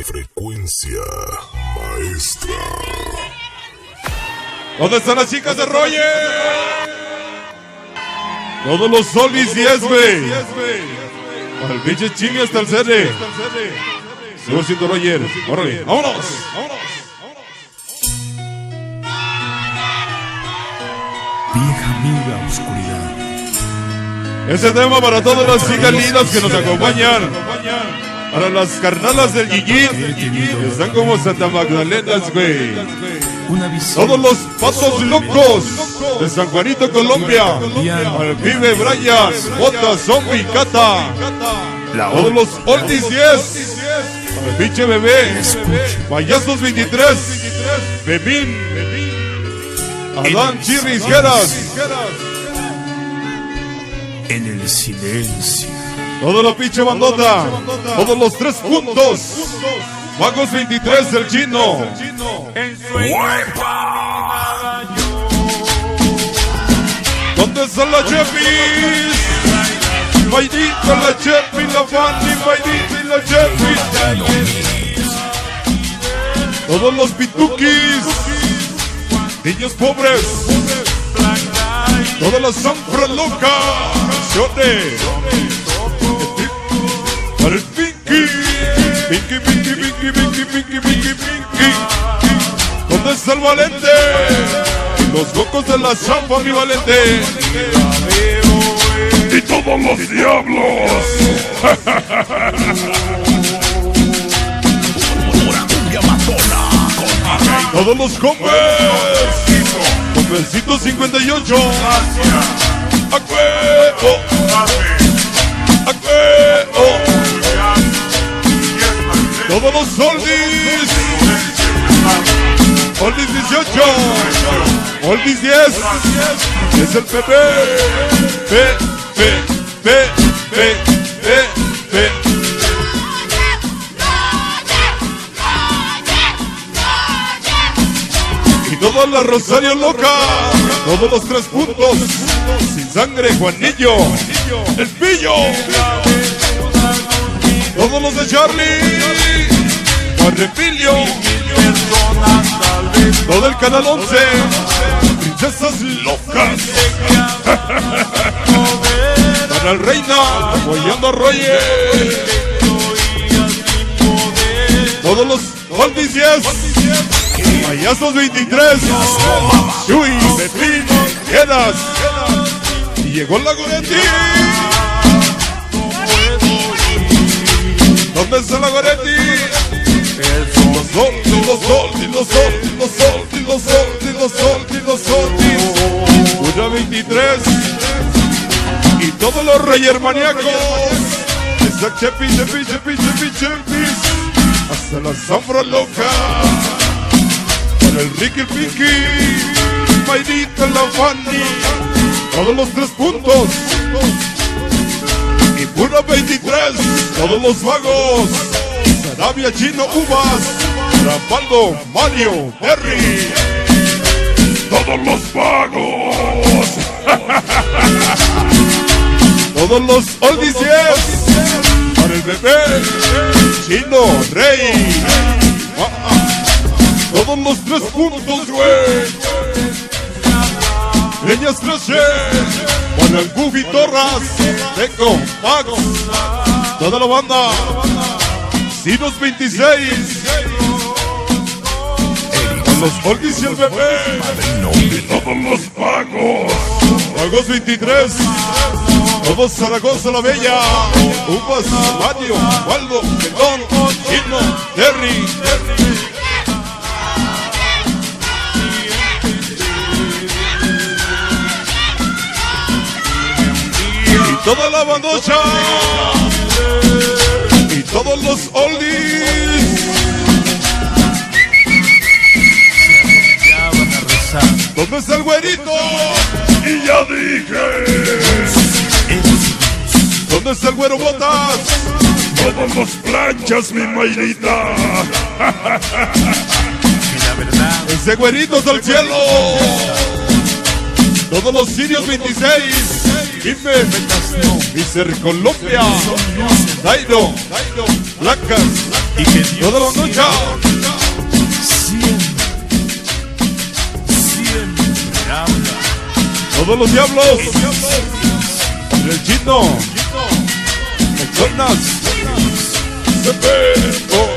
Frecuencia maestra. ¿Dónde están las chicas de Roger? Todos los solis y esbe. Al pinche Chimi hasta el cere. Sigo siendo Roger. Órale, vámonos. Vieja amiga oscuridad. Ese tema para todas las chicas lindas que nos acompañan. Para las carnalas del Guillín, que están como Santa Magdalena, güey. Todos los pasos locos de San Juanito, Colombia. Al pibe Brian, Bota, Zombie, Cata. Todos los oldies 10. Al pinche bebé. Payasos 23. Bebín. Adán, Chirris, Geras. En el silencio. Toda la pinche bandota. Todos los 3 puntos. Vagos 23 del Chino. ¿Dónde están las Chepis? Bailito la Chepis, la Fanny, bailito y la Chepis. Todos los pituquis. Niños pobres. Todas las Sanfra locas. Canciones. Para el Pinky. Pinky, Pinky, Pinky, Pinky, Pinky, Pinky, Pinky. ¿Dónde está el Valente? Los locos de la Zampa, mi Valente. Y todos los diablos. Todos los Converse. Conversito 58. ¡Acuerdo! ¡Acuerdo! Todos los oldies. Oldies 18. Oldies 10. Es el PP. Y toda la Rosario loca. Todos los 3 puntos. Sin sangre, Juanillo. El Pillo. Todos los de Charlie. Juan Repilio. Todo el canal 11. Princesas locas. Canal Reina. Apoyando a Roger. Todos los oldies 10. Payasos 23. Chuy, Pepín, Quedas. Y llegó la Goretti. ¿Dónde está la Goretti? Los oldies, los oldies, los oldies, los oldies, los oldies, los oldies, los oldies. Una 23. Y todos los Roger maníacos. Esa Chepis, Chepis, Chepis, Chepis, Chepis. Hasta la Zambra loca. Para el Ricky, el Pinky. Maidita, la Fanny. Todos los 3 puntos. Y pura 23. Todos los vagos. Sarabia, Chino, Uvas. Rampaldo, Mario, Terry. Todos los vagos. Todos los oldies 10. Para el bebé. Chino, Rey. Todos los 3 puntos, güey. Leñas 13. Para el Goofy Torras. Teco, Mago. Toda la banda. Sinos 26. Con los oldies y el bebé. Y todos los pagos. Pagos 23. Todos Zaragoza la Bella. Uvas, Mario, Waldo, Pelón, Chino, Terry. Y toda la bandocha. Y todos los oldies. ¿Dónde está el güerito? Y ya dije. ¿Dónde está el güero Botas? Todos los planchas, mi Mayrita. Ese güerito es al cielo. Todos los sirios 26. Dime. Mister Colombia, Dairo, Blancas, y que Dios toda la noche. siempre habla. Todos los diablos. El chino. El Jonas. Se ve.